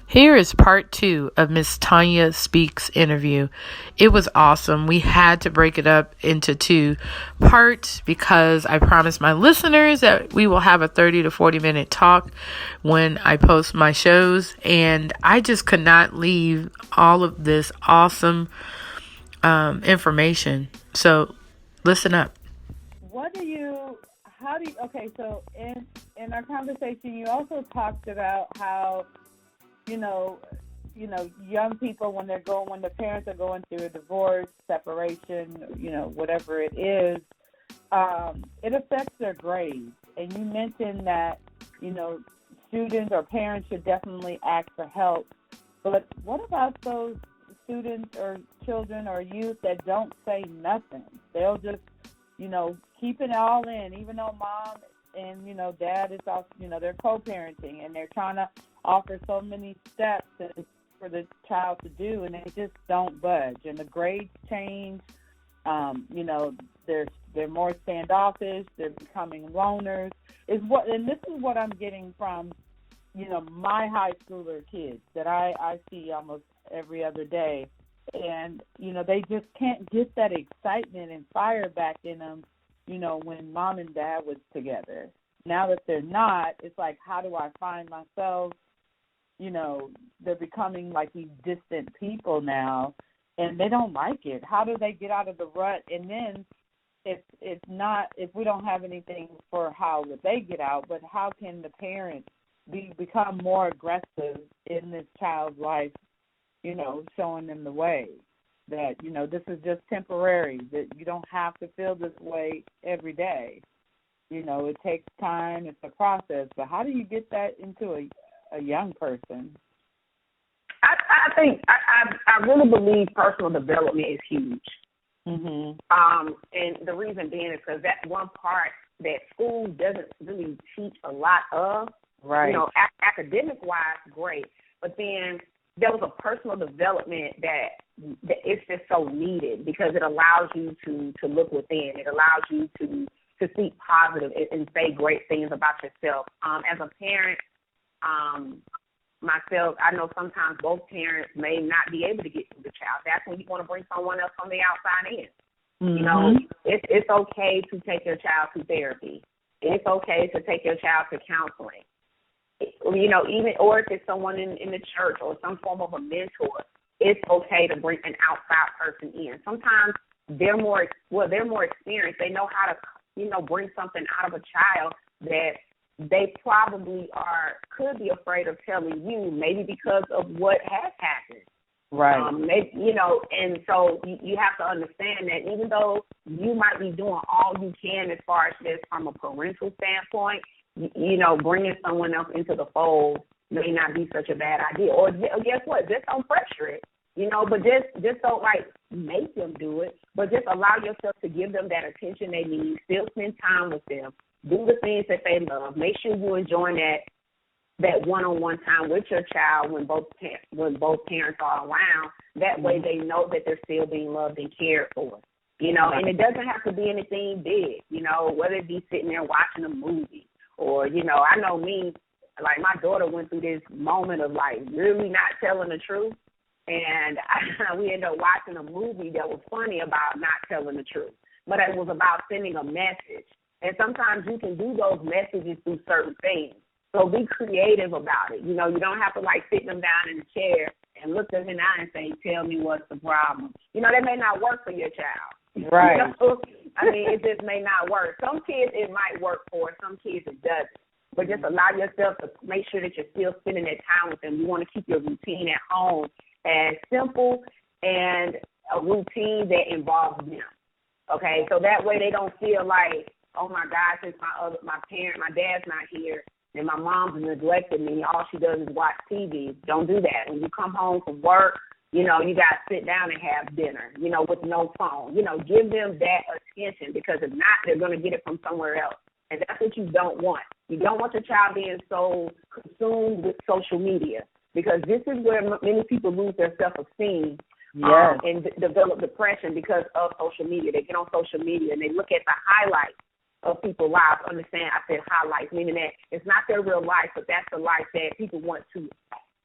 Here is part 2 of Miss Tonya Speaks interview. It was awesome. We had to break it up into 2 parts because I promised my listeners that we will have a 30 to 40 minute talk when I post my shows. And I just could not leave all of this awesome information. So listen up. So in our conversation, you also talked about how, young people, when the parents are going through a divorce, separation, whatever it is, it affects their grades. And you mentioned that, students or parents should definitely ask for help. But what about those students or children or youth that don't say nothing? They'll just, keep it all in, even though mom and, dad is also, they're co-parenting and they're trying to offer so many steps for the child to do, and they just don't budge. And the grades change. They're more standoffish. They're becoming loners. And this is what I'm getting from, my high schooler kids that I see almost every other day. And, they just can't get that excitement and fire back in them, when mom and dad was together. Now that they're not, it's like, how do I find myself? They're becoming like these distant people now, and they don't like it. How do they get out of the rut? And then if we don't have anything for how would they get out, but how can the parents become more aggressive in this child's life, showing them the way that, this is just temporary, that you don't have to feel this way every day. It takes time, it's a process, but how do you get that into a young person? I think I really believe personal development is huge. Mm-hmm. And the reason being is because that's one part that school doesn't really teach a lot of. Right. Academic-wise, great. But then there was a personal development that it's just so needed because it allows you to look within. It allows you to see positive and say great things about yourself. As a parent, myself, I know sometimes both parents may not be able to get to the child. That's when you want to bring someone else from the outside in. Mm-hmm. It's okay to take your child to therapy. It's okay to take your child to counseling. Even or if it's someone in the church or some form of a mentor, it's okay to bring an outside person in. Sometimes they're more experienced. They know how to, bring something out of a child that they probably could be afraid of telling you, maybe because of what has happened. Right. And so you have to understand that even though you might be doing all you can as far as this from a parental standpoint, bringing someone else into the fold may not be such a bad idea. Or guess what? Just don't pressure it, but just don't make them do it, but just allow yourself to give them that attention they need, still spend time with them, do the things that they love. Make sure you're enjoying that one-on-one time with your child when both parents are around. That way they know that they're still being loved and cared for. And it doesn't have to be anything big, whether it be sitting there watching a movie or, I know me, my daughter went through this moment of really not telling the truth. And we ended up watching a movie that was funny about not telling the truth. But it was about sending a message. And sometimes you can do those messages through certain things. So be creative about it. You don't have to sit them down in a chair and look them in the eye and say, tell me what's the problem. That may not work for your child. Right. It just may not work. Some kids it might work for, some kids it doesn't. But just allow yourself to make sure that you're still spending that time with them. You want to keep your routine at home as simple and a routine that involves them. Okay, so that way they don't feel like, oh my God, since my dad's not here, and my mom's neglected me, all she does is watch TV. Don't do that. When you come home from work, you got to sit down and have dinner, with no phone. Give them that attention because if not, they're going to get it from somewhere else. And that's what you don't want. You don't want your child being so consumed with social media because this is where many people lose their self-esteem. Yes. And develop depression because of social media. They get on social media and they look at the highlights of people's lives. Understand, I said highlights, meaning that it's not their real life, but that's the life that people want to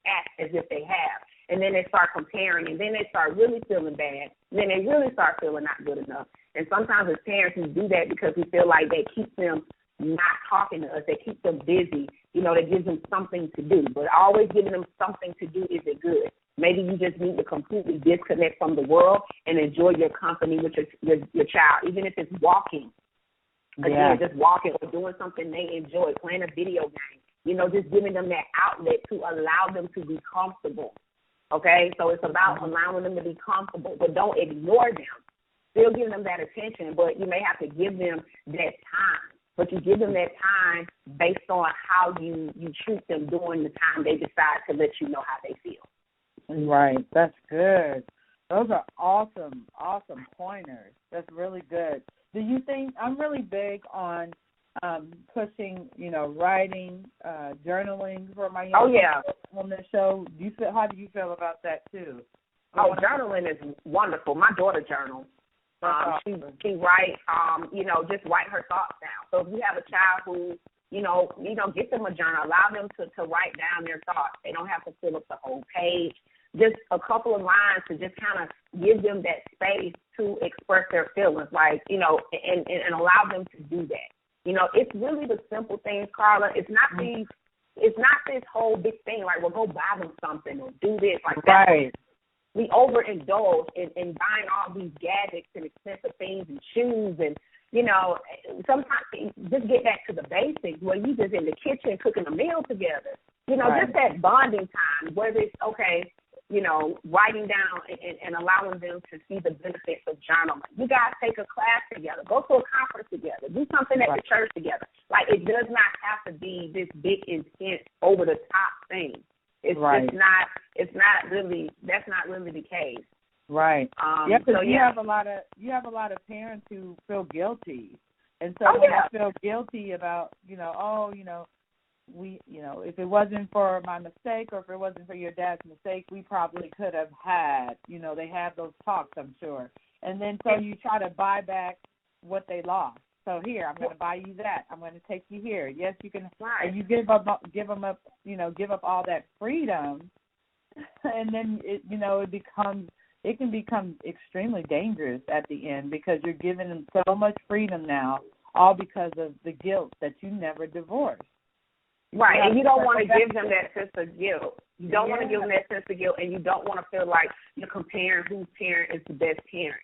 act as if they have. And then they start comparing, and then they start really feeling bad. And then they really start feeling not good enough. And sometimes as parents, we do that because we feel like they keep them not talking to us. They keep them busy. That gives them something to do. But always giving them something to do isn't good. Maybe you just need to completely disconnect from the world and enjoy your company with your child, even if it's walking. Again, just walking or doing something they enjoy, playing a video game. Just giving them that outlet to allow them to be comfortable. Okay? So it's about allowing them to be comfortable, but don't ignore them. Still giving them that attention, but you may have to give them that time. But you give them that time based on how you treat them during the time they decide to let you know how they feel. Right. That's good. Those are awesome pointers. That's really good. Do you think, I'm really big on pushing, writing, journaling for my young on the show. How do you feel about that too? Journaling is wonderful. My daughter journals. She writes, just write her thoughts down. So if you have a child who, get them a journal, allow them to write down their thoughts. They don't have to fill up the whole page. Just a couple of lines to just kind of give them that space to express their feelings, and allow them to do that. It's really the simple things, Carla. It's not this whole big thing like, well, go buy them something or do this like that. Right. We overindulge in buying all these gadgets and expensive things and shoes and, sometimes just get back to the basics where you just in the kitchen cooking a meal together. Just that bonding time, whether it's, writing down and allowing them to see the benefits of journaling. You guys take a class together. Go to a conference together. Do something at the church together. Like, it does not have to be this big, intense, over-the-top thing. It's not really the case. Right. You have a lot of parents who feel guilty, and so when they feel guilty about if it wasn't for my mistake or if it wasn't for your dad's mistake, we probably could have had. They have those talks, I'm sure, and then so you try to buy back what they lost. So here, I'm going to buy you that. I'm going to take you here. Yes, you can. Right. And you give up all that freedom, and then it can become extremely dangerous at the end because you're giving them so much freedom now, all because of the guilt that you never divorced. Right, and you don't want to give them that sense of guilt. You don't want to give them that sense of guilt, and you don't want to feel like you're comparing whose parent is the best parent.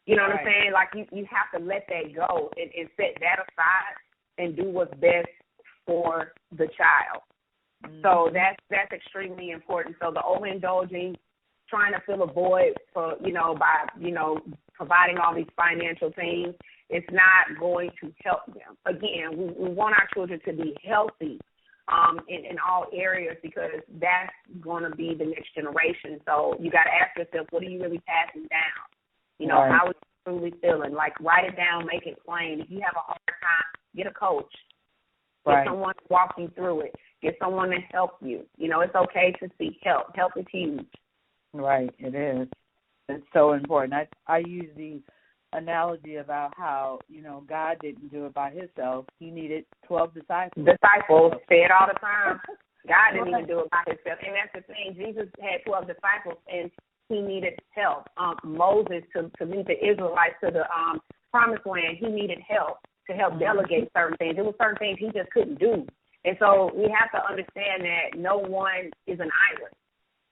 You know what I'm saying? Like, you have to let that go and set that aside and do what's best for the child. Mm-hmm. So that's extremely important. So the overindulging, trying to fill a void for, by, providing all these financial things, it's not going to help them. Again, we want our children to be healthy in all areas because that's going to be the next generation. So you got to ask yourself, what are you really passing down? How is you truly feeling? Like, write it down, make it plain. If you have a hard time, get a coach. Get someone to walk you through it. Get someone to help you. It's okay to seek help. Help is huge. Right, it is. It's so important. I use the analogy about how, God didn't do it by himself. He needed 12 disciples. Say it all the time. God didn't even do it by himself. And that's the thing. Jesus had 12 disciples, and he needed help. Moses, to lead the Israelites to the promised land, he needed help to help delegate certain things. There were certain things he just couldn't do. And so we have to understand that no one is an island.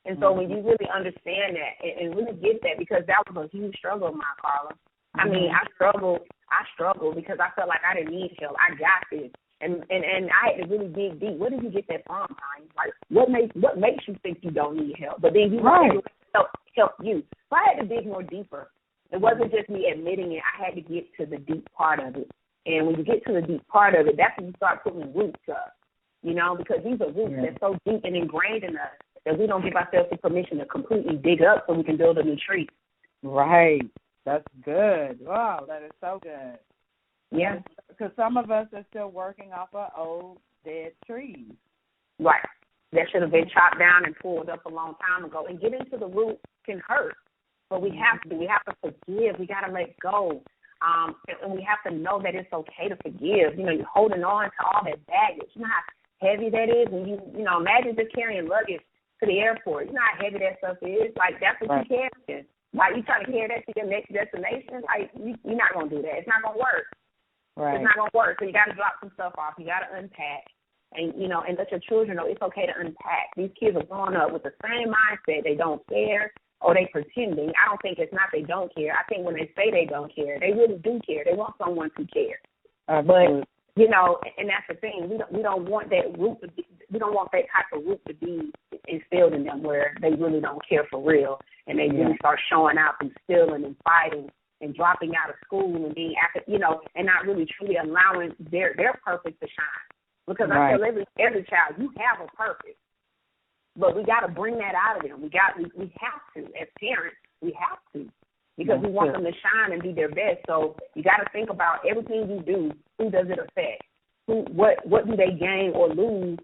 And so when you really understand that and really get that, because that was a huge struggle of mine, Carla. I mean, I struggled because I felt like I didn't need help. I got this. And I had to really dig deep. Where did you get that from, Tonya? Like, what makes you think you don't need help? But then you want to help you. So I had to dig more deeper. It wasn't just me admitting it. I had to get to the deep part of it. And when you get to the deep part of it, that's when you start putting roots up, because these are roots that's so deep and ingrained in us that we don't give ourselves the permission to completely dig up so we can build a new tree. Right. That's good. Wow, that is so good. Yeah. Because some of us are still working off of old, dead trees. Right. That should have been chopped down and pulled up a long time ago. And getting to the root can hurt. But we have to. We have to forgive. We got to let go. And we have to know that it's okay to forgive. You're holding on to all that baggage. You know how heavy that is? When you imagine just carrying luggage to the airport. You know how heavy that stuff is? Like, that's what you carrying. Like, you trying to carry that to your next destination? Like, you're not going to do that. It's not going to work. Right. It's not going to work. So you got to drop some stuff off. You got to unpack. And, you know, and let your children know it's okay to unpack. These kids are growing up with the same mindset. They don't care or they pretending. I don't think it's not they don't care. I think when they say they don't care, they really do care. They want someone to care. But, you know, and that's the thing. We don't want that root to be, we don't want that type of root to be instilled in them where they really don't care for real and they really start showing out and stealing and fighting and dropping out of school and being, you know, and not really truly allowing their purpose to shine. Because I tell every child, you have a purpose, but we got to bring that out of them. We have to, as parents, we have to, because we want them to shine and be their best. So you got to think about everything you do. Who does it affect? What do they gain or lose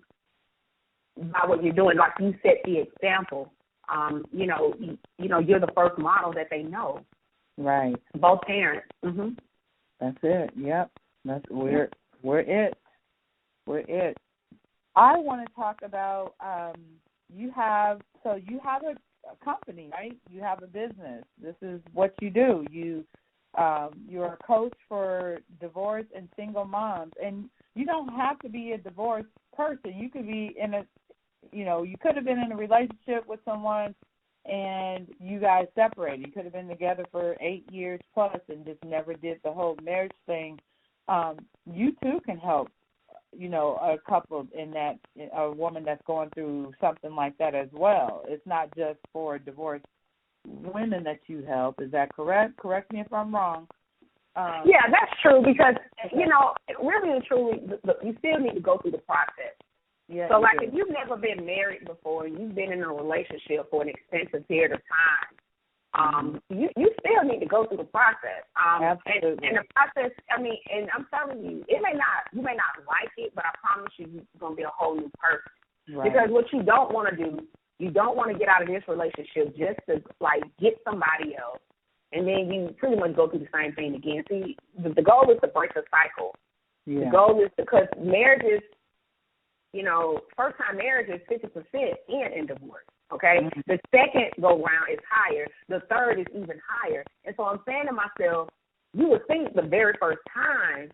by what you're doing? Like you set the example. You know, you're the first model that they know. Right. Both parents. Mm-hmm. That's it. Yep. We're it. We're it. I want to talk about you have a company, right? You have a business. This is what you do. You're a coach for divorced and single moms, and you don't have to be a divorced person. You could be you could have been in a relationship with someone and you guys separated. You could have been together for 8 years plus and just never did the whole marriage thing. You too can help, a couple a woman that's going through something like that as well. It's not just for divorced women that you help. Is that correct? Correct me if I'm wrong. Yeah, that's true because, really and truly, you still need to go through the process. Yeah, so, like, if you've never been married before and you've been in a relationship for an extensive period of time, you still need to go through the process. Absolutely. And the process, and I'm telling you, you may not like it, but I promise you, you're going to be a whole new person. Right. Because what you don't want to do, you don't want to get out of this relationship just to, like, get somebody else. And then you pretty much go through the same thing again. See, the goal is to break the cycle. Yeah. The goal is because marriages, first-time marriage is 50% in divorce, okay? Mm-hmm. The second go-round is higher. The third is even higher. And so I'm saying to myself, you would think the very first time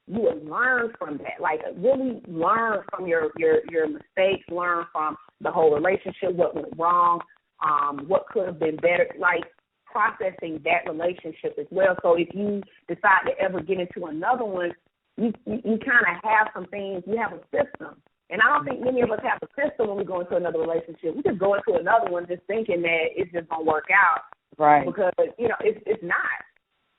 you would learn from that, like really learn from your mistakes, learn from the whole relationship, what went wrong, what could have been better, like processing that relationship as well. So if you decide to ever get into another one, you kind of have some things, you have a system. And I don't think many of us have a system when we go into another relationship. We just go into another one just thinking that it's just going to work out. Right. Because, it's not.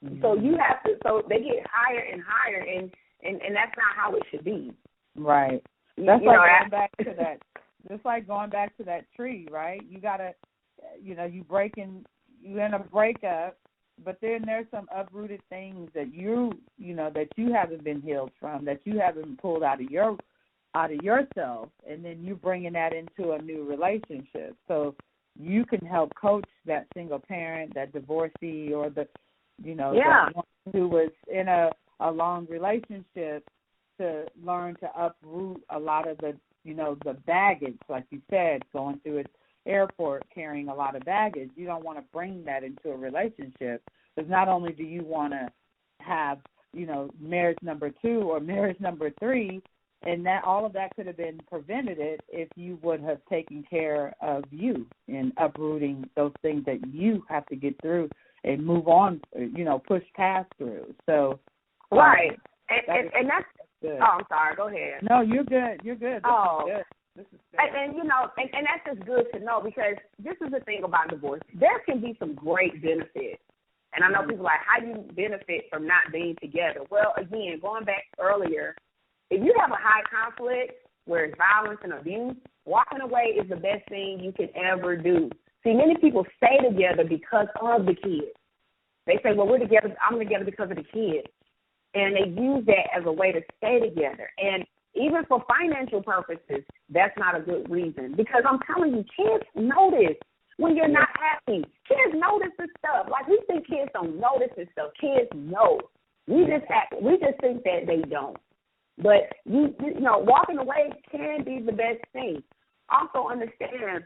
Mm-hmm. So you have to, so they get higher and higher, and that's not how it should be. Right. That's going back to that. Just like going back to that tree, right? You got to, you in a breakup, but then there's some uprooted things that that you haven't been healed from, that you haven't pulled out of yourself, and then you bringing that into a new relationship. So you can help coach that single parent, that divorcee, or the one who was in a long relationship to learn to uproot a lot of the baggage, like you said, going through an airport carrying a lot of baggage. You don't want to bring that into a relationship, because not only do you want to have marriage number 2 or marriage number 3, and that all of that could have been prevented if you would have taken care of you and uprooting those things that you have to get through and move on, push past through. So right, and that's good. Oh, I'm sorry. Go ahead. No, you're good. You're good. This is good. And that's just good to know, because this is the thing about divorce. There can be some great benefits. And I know people like, how do you benefit from not being together? Well, again, going back earlier, if you have a high conflict where it's violence and abuse, walking away is the best thing you can ever do. See, many people stay together because of the kids. They say, well, we're together, I'm together because of the kids. And they use that as a way to stay together. And even for financial purposes, that's not a good reason. Because I'm telling you, kids notice when you're not happy. Kids notice this stuff. Like, we think kids don't notice this stuff. Kids know. We just think that they don't. But, walking away can be the best thing. Also understand,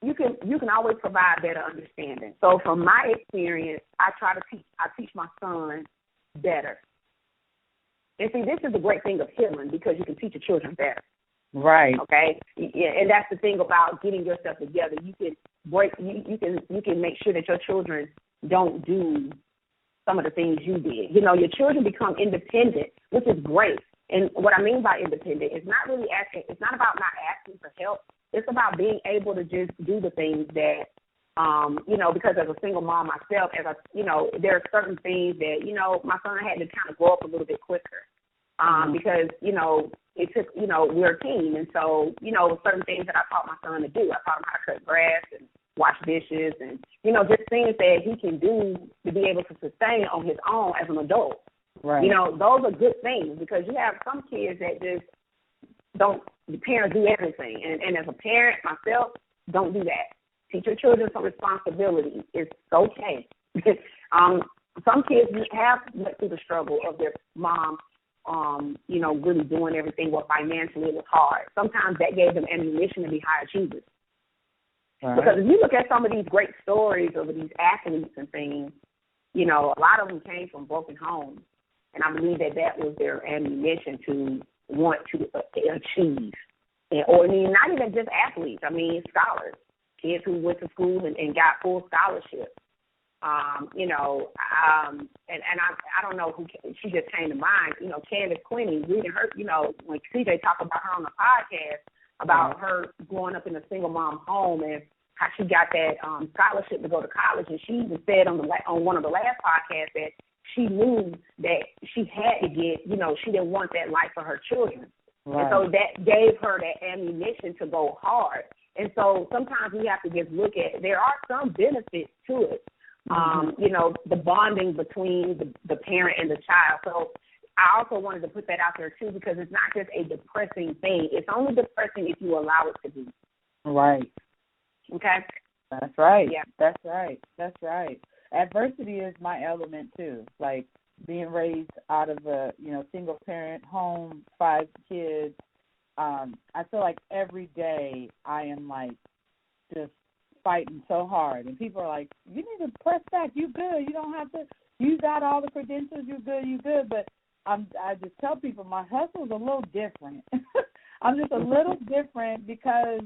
you can always provide better understanding. So from my experience, I teach my son better. And see, this is the great thing of healing, because you can teach your children better. Right. Okay. Yeah, and that's the thing about getting yourself together. You can make sure that your children don't do some of the things you did. You know, your children become independent, which is great. And what I mean by independent is not really asking. It's not about not asking for help. It's about being able to just do the things that, you know, because as a single mom myself, there are certain things that, you know, my son had to kind of grow up a little bit quicker. Because, you know, it took, you know, we're a team. And so, you know, certain things that I taught my son to do. I taught him how to cut grass and wash dishes and, you know, just things that he can do to be able to sustain on his own as an adult. Right. You know, those are good things, because you have some kids that just don't, the parents do everything. And as a parent, myself, don't do that. Teach your children some responsibility. It's okay. Some kids have went through the struggle of their mom, you know, really doing everything. Well, financially it was hard. Sometimes that gave them ammunition to be high achievers. Right. Because if you look at some of these great stories of these athletes and things, you know, a lot of them came from broken homes. And I believe that was their ammunition to want to achieve. Or I mean, not even just athletes. I mean, scholars, kids who went to school and got full scholarships. You know, and I don't know who she just came to mind. You know, Candace Quinney, reading her. You know, when CJ talked about her on the podcast about her growing up in a single mom home and how she got that scholarship to go to college, and she even said on one of the last podcasts that she knew that she had to get. You know, she didn't want that life for her children. Right. And so that gave her that ammunition to go hard. And so sometimes we have to just look at, there are some benefits to it. You know, the bonding between the parent and the child. So I also wanted to put that out there too, because it's not just a depressing thing. It's only depressing if you allow it to be. Right. Okay? That's right. Yeah. That's right. That's right. Adversity is my element too. Like being raised out of a, you know, single parent home, 5 kids. I feel like every day I am like just fighting so hard, and people are like, you need to press back, you good, you don't have to, you got all the credentials, you good, but I just tell people my hustle's a little different. I'm just a little different because,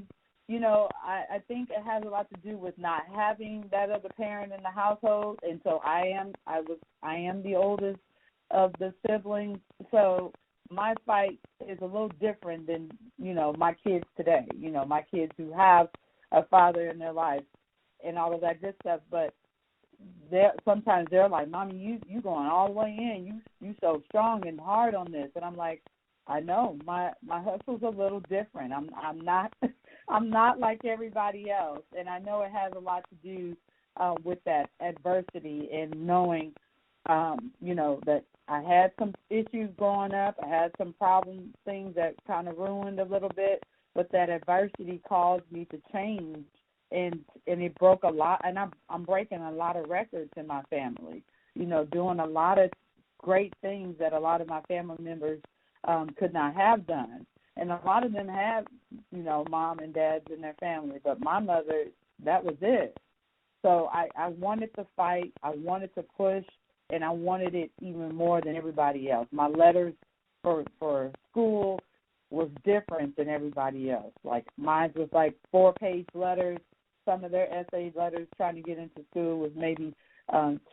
you know, I think it has a lot to do with not having that other parent in the household, and so I am the oldest of the siblings, so my fight is a little different than, you know, my kids today, you know, my kids who have a father in their life and all of that good stuff, but sometimes they're like, Mommy, you going all the way in, you so strong and hard on this, and I'm like, I know my hustle's a little different. I'm not like everybody else, and I know it has a lot to do with that adversity and knowing, you know, that I had some issues growing up. I had some problem things that kind of ruined a little bit, but that adversity caused me to change, and it broke a lot. And I'm breaking a lot of records in my family, you know, doing a lot of great things that a lot of my family members could not have done. And a lot of them have, you know, mom and dads in their family, but my mother, that was it. So I wanted to fight, I wanted to push, and I wanted it even more than everybody else. My letters for school was different than everybody else. Like mine was like 4-page letters. Some of their essay letters trying to get into school was maybe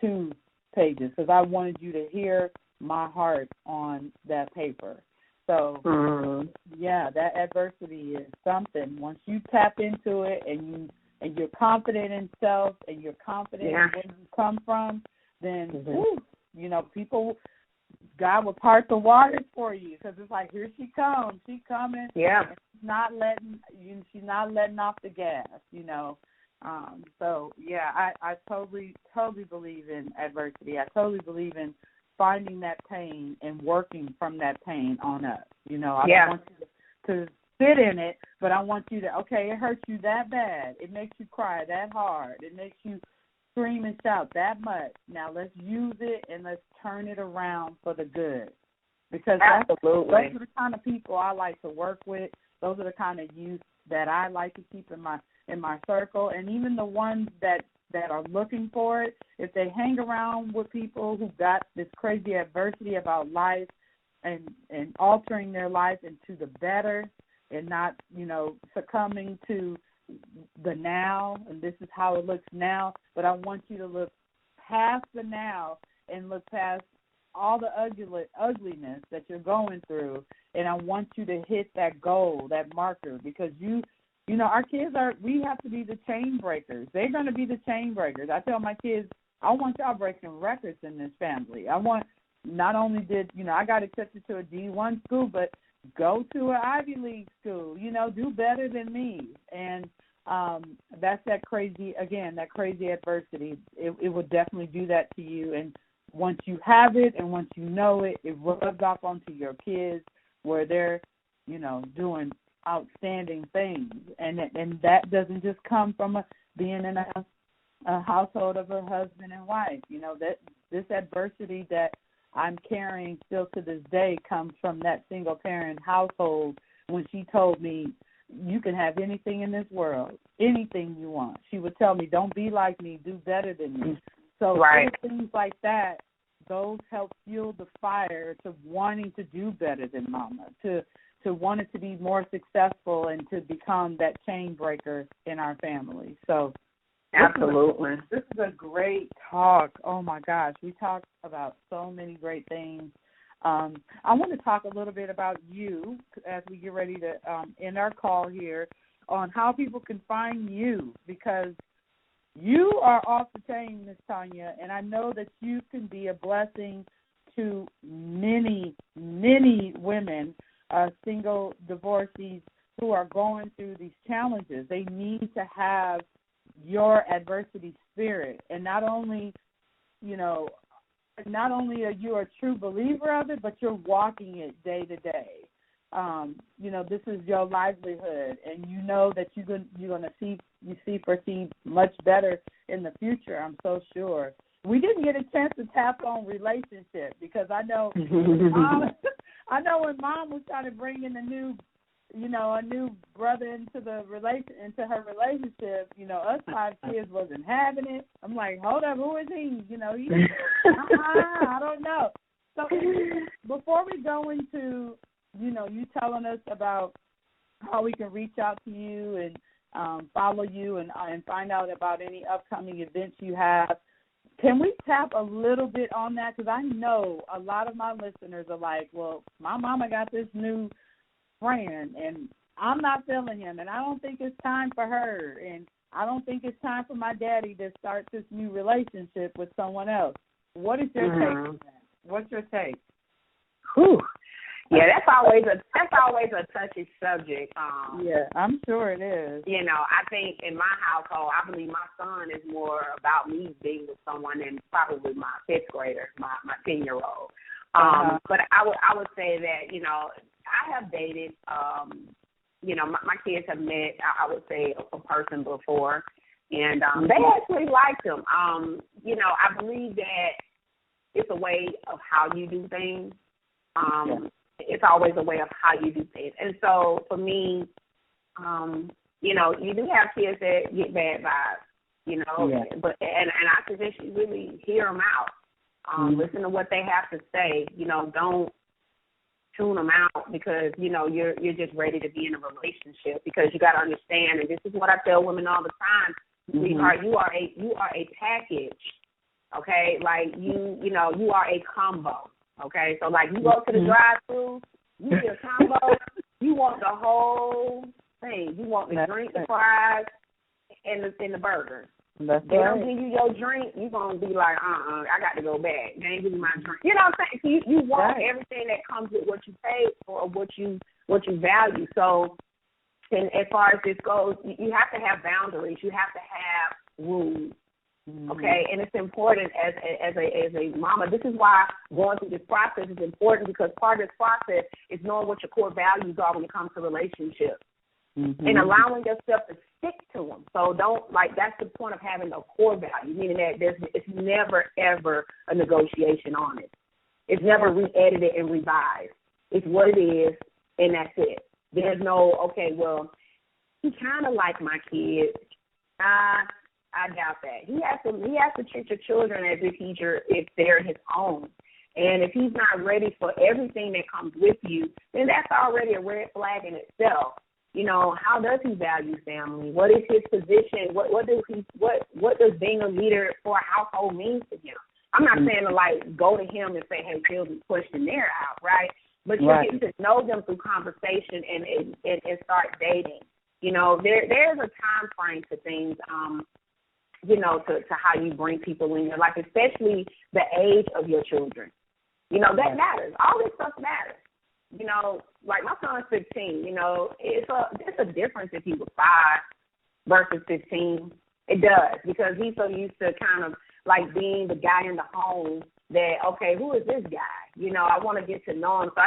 2 pages, because I wanted you to hear my heart on that paper. So, yeah, that adversity is something. Once you tap into it and you're confident in self and you're confident in where you come from, then, you know, God will part the waters for you, because it's like, here she comes. She's coming. Yeah. She's not letting off the gas, you know. So, yeah, I totally believe in adversity. I totally believe in finding that pain and working from that pain on up. You know, I don't want you to sit in it, but I want you to, okay, it hurts you that bad. It makes you cry that hard. It makes you scream and shout that much. Now let's use it and let's turn it around for the good. Because those are the kind of people I like to work with. Those are the kind of youth that I like to keep in my circle, and even the ones that are looking for it, if they hang around with people who got this crazy adversity about life and altering their life into the better and not, succumbing to the now, and this is how it looks now, but I want you to look past the now and look past all the ugliness that you're going through, and I want you to hit that goal, that marker, because our kids we have to be the chain breakers. They're going to be the chain breakers. I tell my kids, I want y'all breaking records in this family. I want, not only did, I got accepted to a D1 school, but go to an Ivy League school, do better than me. And that's that crazy adversity. It will definitely do that to you. And once you have it and once you know it, it rubs off onto your kids where they're, doing outstanding things. And that doesn't just come from being in a household of a husband and wife. That this adversity that I'm carrying still to this day comes from that single parent household when she told me, you can have anything in this world, anything you want. She would tell me, don't be like me, do better than me. So things like that, those help fuel the fire to wanting to do better than mama, to want it to be more successful and to become that chain breaker in our family. So absolutely. This is a great talk. Oh, my gosh. We talked about so many great things. I want to talk a little bit about you as we get ready to end our call here on how people can find you, because you are off the chain, Miss Tonya, and I know that you can be a blessing to many, many women, single divorcees who are going through these challenges. They need to have your adversity spirit, and not only are you a true believer of it, but you're walking it day to day. This is your livelihood, and you know that you're going to foresee much better in the future. I'm so sure. We didn't get a chance to tap on relationship because I know when Mom was trying to bring in a new brother into her relationship, us 5 kids wasn't having it. I'm like, hold up, who is he? I don't know. So before we go into, you telling us about how we can reach out to you and follow you and find out about any upcoming events you have, can we tap a little bit on that? Because I know a lot of my listeners are like, well, my mama got this new friend, and I'm not feeling him, and I don't think it's time for her, and I don't think it's time for my daddy to start this new relationship with someone else. What is your take on that? What's your take? Whew. Yeah, that's always a touchy subject. Yeah, I'm sure it is. I think in my household, I believe my son is more about me being with someone than probably my 5th grader, my 10-year-old. But I would say that, I have dated, my kids have met, I would say, a person before, and they actually liked him. I believe that it's a way of how you do things. It's always a way of how you do things. And so for me, you do have kids that get bad vibes, but and I suggest you really hear them out. Listen to what they have to say. Don't tune them out because, you're just ready to be in a relationship, because you got to understand, and this is what I tell women all the time, sweetheart, you are a package, okay? Like, you are a combo, okay? So, like, you go to the drive-thru, you get a combo, you want the whole thing. You want the drink, the fries, and the burger. That's they don't give you your drink, you're going to be like, I got to go back. They ain't give me my drink. You know what I'm saying? So you want everything that comes with what you pay or what you value. So, and as far as this goes, you have to have boundaries. You have to have rules. Okay, and it's important as a mama. This is why going through this process is important, because part of this process is knowing what your core values are when it comes to relationships. And allowing yourself to stick to them. So that's the point of having a core value, meaning that it's never, ever a negotiation on it. It's never re-edited and revised. It's what it is, and that's it. There's no, okay, well, he kind of like my kids. I doubt that. He has to treat your children as if they're his own. And if he's not ready for everything that comes with you, then that's already a red flag in itself. You know, how does he value family? What is his position? What does being a leader for a household mean to him? I'm not saying to like go to him and say, hey, fill the questionnaire out, right? But you get to know them through conversation and start dating. You know, there's a time frame to things, you know, to how you bring people in your life, especially the age of your children. You know, that matters. All this stuff matters. You know, like my son's 15, you know, it's a difference if he was 5 versus 15. It does, because he's so used to kind of like being the guy in the home that, okay, who is this guy? You know, I want to get to know him. So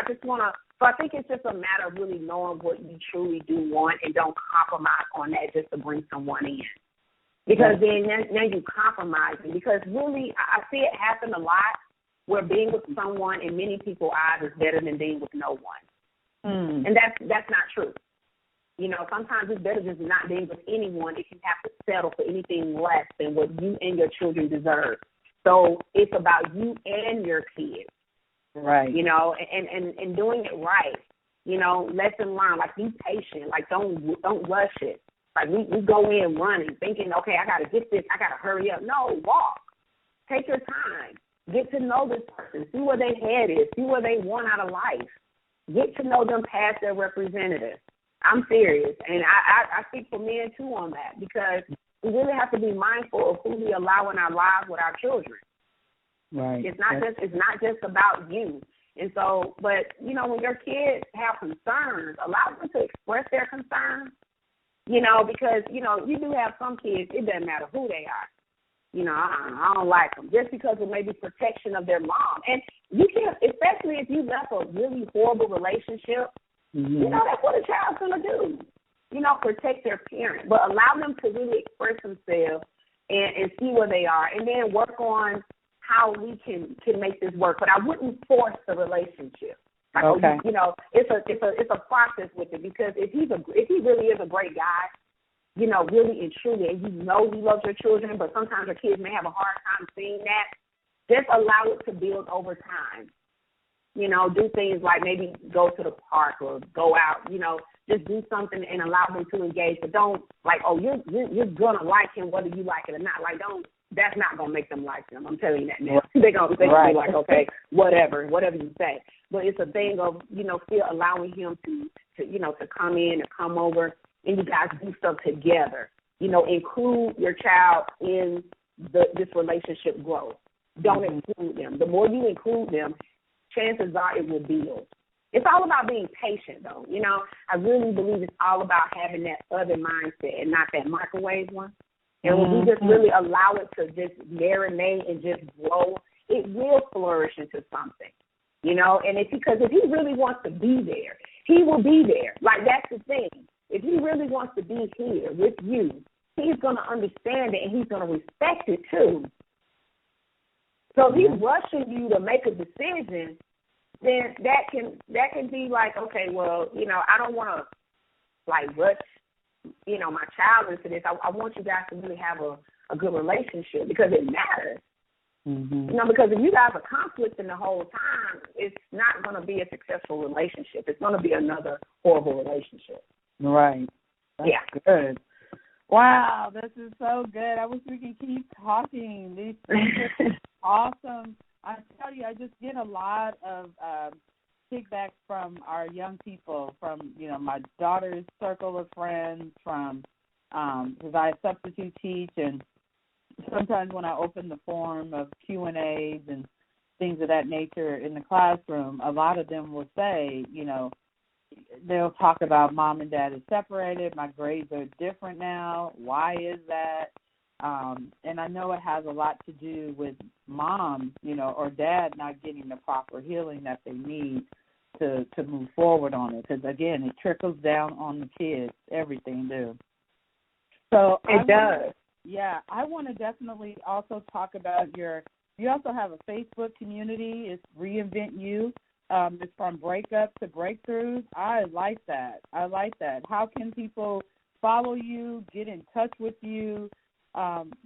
I think it's just a matter of really knowing what you truly do want and don't compromise on that just to bring someone in. Because then you compromising. Because really, I see it happen a lot where being with someone in many people's eyes is better than being with no one. And that's not true. You know, sometimes it's better just not being with anyone if you have to settle for anything less than what you and your children deserve. So it's about you and your kids. Right. You know, and doing it right. You know, lesson learned, like be patient, like don't rush it. Like we go in running, thinking, okay, I gotta get this, I gotta hurry up. No, walk. Take your time. Get to know this person. See where their head is. See what they want out of life. Get to know them past their representative. I'm serious. And I speak for men, too, on that, because we really have to be mindful of who we allow in our lives with our children. Right. It's not just about you. And so, but, you know, when your kids have concerns, allow them to express their concerns, you know, because, you know, you do have some kids, it doesn't matter who they are. You know, I don't like them just because of maybe protection of their mom. And you can't, especially if you left a really horrible relationship, you know, that's what a child's going to do. You know, protect their parent, but allow them to really express themselves and see where they are, and then work on how we can make this work. But I wouldn't force the relationship. Like, okay. You know, it's a process with it, because if he really is a great guy, you know, really and truly, and you know he loves your children, but sometimes your kids may have a hard time seeing that, just allow it to build over time. You know, do things like maybe go to the park or go out, you know, just do something and allow them to engage. But don't, like, oh, you're going to like him whether you like it or not. Like, that's not going to make them like them. I'm telling you that now. They're going to be like, okay, whatever you say. But it's a thing of, you know, still allowing him to you know, to come in and come over, and you guys do stuff together. You know, include your child in this relationship growth. Don't include them. The more you include them, chances are it will build. It's all about being patient, though. You know, I really believe it's all about having that other mindset and not that microwave one. And when we just really allow it to just marinate and just grow, it will flourish into something. You know, and because if he really wants to be there, he will be there. Like, that's the thing. If he really wants to be here with you, he's going to understand it and he's going to respect it too. So if he's rushing you to make a decision, then that can be like, okay, well, you know, I don't want to like rush, you know, my child into this. I want you guys to really have a good relationship, because it matters. You know, because if you guys are conflicting the whole time, it's not going to be a successful relationship. It's going to be another horrible relationship. Right. That's good. Wow, this is so good. I wish we could keep talking. These things are awesome. I tell you, I just get a lot of kickback from our young people, from, you know, my daughter's circle of friends, from because I substitute teach, and sometimes when I open the forum of Q&As and things of that nature in the classroom, a lot of them will say, you know, they'll talk about mom and dad is separated, my grades are different now, why is that? And I know it has a lot to do with mom, you know, or dad not getting the proper healing that they need to move forward on it. Because, again, it trickles down on the kids, everything do. So it does. I want to definitely also talk about you also have a Facebook community. It's Reinvent You. It's from breakup to breakthroughs. I like that. How can people follow you, get in touch with you,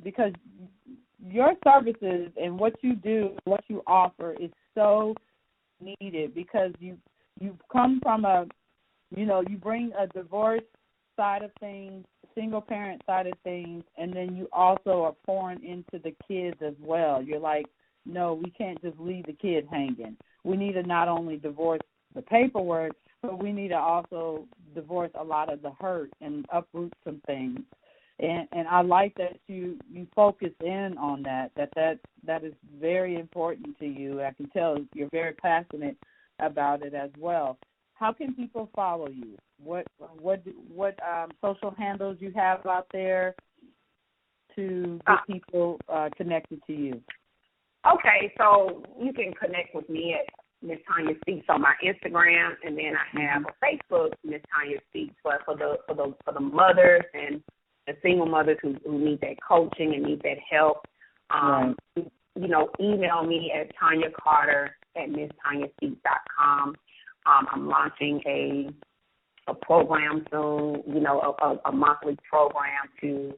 because your services and what you do, what you offer is so needed, because you come from you bring a divorce side of things, single parent side of things, and then you also are pouring into the kids as well. You're like, no, we can't just leave the kids hanging. We need to not only divorce the paperwork, but we need to also divorce a lot of the hurt and uproot some things. And I like that you focus in on that is very important to you. I can tell you're very passionate about it as well. How can people follow you? What social handles you have out there to get people connected to you? Okay, so you can connect with me at Miss Tonya Speaks on my Instagram, and then I have a Facebook, Miss Tonya Speaks. But for the mothers and the single mothers who need that coaching and need that help, email me at Tonya Carter at MissTonyaSpeaks.com. I'm launching a program soon, a monthly program to,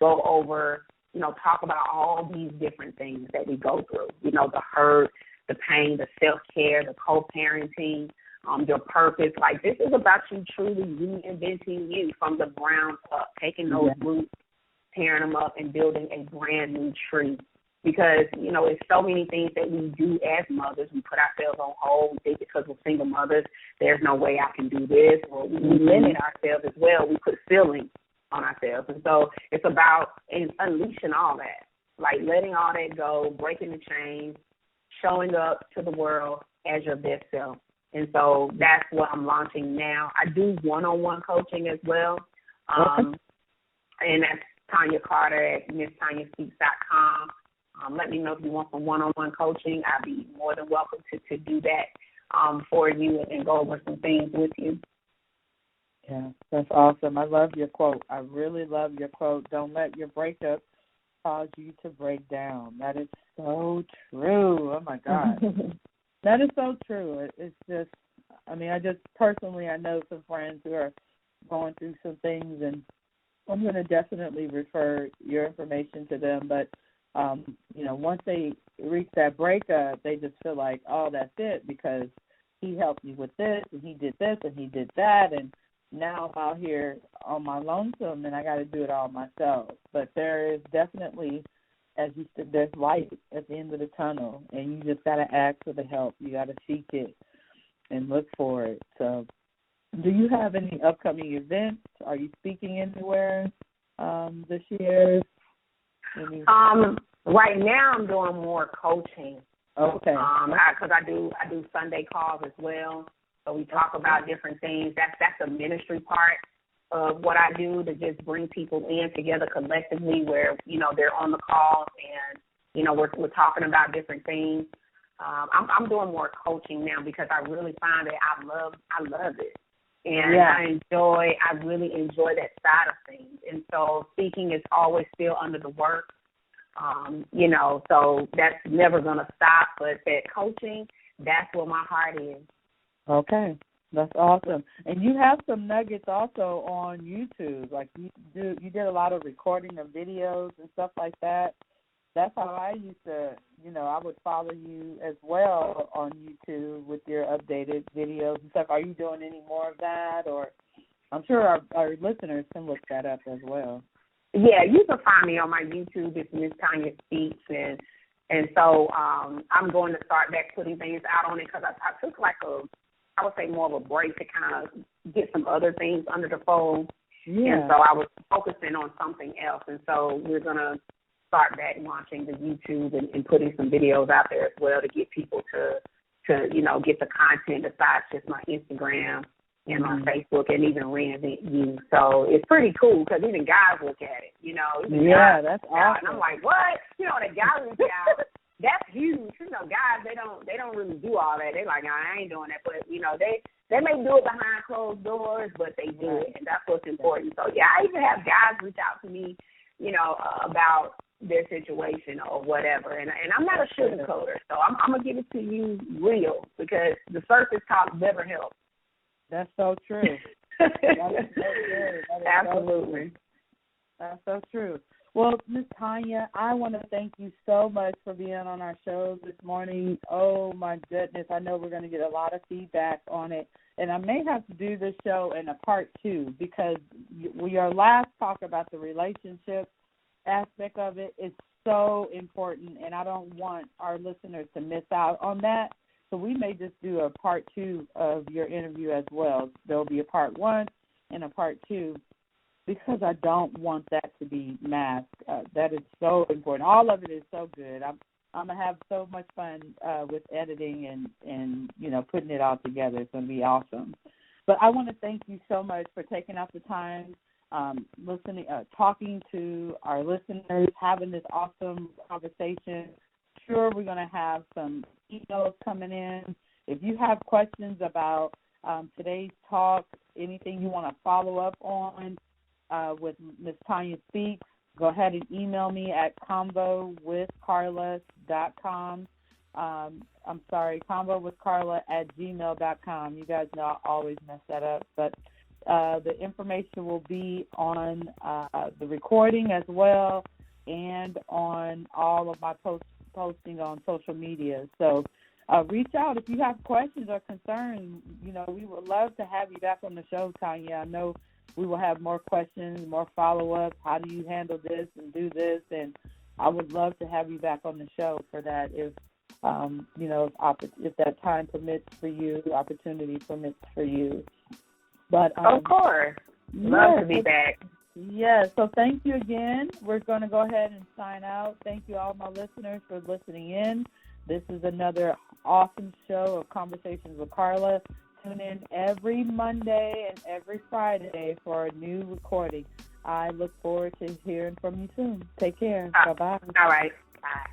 go over, talk about all these different things that we go through, the hurt, the pain, the self-care, the co-parenting, your purpose. Like, this is about you truly reinventing you from the ground up, taking those roots, tearing them up, and building a brand new tree. Because, it's so many things that we do as mothers. We put ourselves on hold. We think because we're single mothers, there's no way I can do this. Or we limit ourselves as well. We put ceilings on ourselves. And so it's about unleashing all that, like letting all that go, breaking the chains, showing up to the world as your best self. And so that's what I'm launching now. I do one-on-one coaching as well. And that's Tonya Carter at MissTonyaSpeaks.com. Let me know if you want some one-on-one coaching. I'd be more than welcome to do that for you and go over some things with you. Yeah, that's awesome. I love your quote. I really love your quote. Don't let your breakup cause you to break down. That is so true. Oh, my God. That is so true. It's just, I know some friends who are going through some things, and I'm going to definitely refer your information to them. But, once they reach that breakup, they just feel like, oh, that's it, because he helped me with this, and he did this, and he did that, and now I'm out here on my lonesome, and I got to do it all myself. But there is definitely, as you said, there's light at the end of the tunnel, and you just got to ask for the help. You got to seek it and look for it. So do you have any upcoming events? Are you speaking anywhere this year? Right now I'm doing more coaching. Okay. Because I do Sunday calls as well. So we talk about different things. That's the ministry part of what I do, to just bring people in together collectively where, they're on the call and, we're talking about different things. I'm doing more coaching now because I really find that I love it. And I really enjoy that side of things. And so speaking is always still under the work, so that's never going to stop. But that coaching, that's where my heart is. Okay, that's awesome. And you have some nuggets also on YouTube. Like you did a lot of recording of videos and stuff like that. That's how I used to, I would follow you as well on YouTube with your updated videos and stuff. Are you doing any more of that? Or I'm sure our listeners can look that up as well. Yeah, you can find me on my YouTube. It's Miss Tonya Speaks, and so I'm going to start back putting things out on it because I took I would say more of a break to kind of get some other things under the fold. Yeah. And so I was focusing on something else, and so we're going to start back launching the YouTube and putting some videos out there as well to get people to get the content besides just my Instagram and my Facebook, and even reinvent you. So it's pretty cool because even guys look at it, that's awesome. And I'm like, what? The guys look out. That's huge. Guys, they don't really do all that. They're like, I ain't doing that. But, they may do it behind closed doors, but they do it, and that's what's important. So, yeah, I even have guys reach out to me, about their situation or whatever. And I'm not a sugarcoater, so I'm going to give it to you real, because the surface talk never helps. That's so true. That is so good. That is Absolutely. That's so true. Well, Ms. Tonya, I want to thank you so much for being on our show this morning. Oh, my goodness. I know we're going to get a lot of feedback on it. And I may have to do this show in a part 2 because your last talk about the relationship aspect of it is so important, and I don't want our listeners to miss out on that. So we may just do a part 2 of your interview as well. There'll be a part 1 and a part 2 because I don't want that to be masked. That is so important. All of it is so good. I'm going to have so much fun with editing and putting it all together. It's going to be awesome. But I want to thank you so much for taking out the time, listening, talking to our listeners, having this awesome conversation. Sure, we're going to have some emails coming in. If you have questions about today's talk, anything you want to follow up on with Ms. Tonya Speaks, go ahead and email me at convowithcarla.com. convowithcarla@gmail.com. You guys know I always mess that up, but the information will be on the recording as well and on all of my posting on social media. So reach out if you have questions or concerns. We would love to have you back on the show, Tonya. I know we will have more questions, more follow-up. How do you handle this and do this? And I would love to have you back on the show for that if that time permits for you, the opportunity permits for you. But of course. Love to be back. Yeah, so thank you again. We're going to go ahead and sign out. Thank you, all my listeners, for listening in. This is another awesome show of Conversations with Carla. Tune in every Monday and every Friday for a new recording. I look forward to hearing from you soon. Take care. Bye-bye. All right. Bye.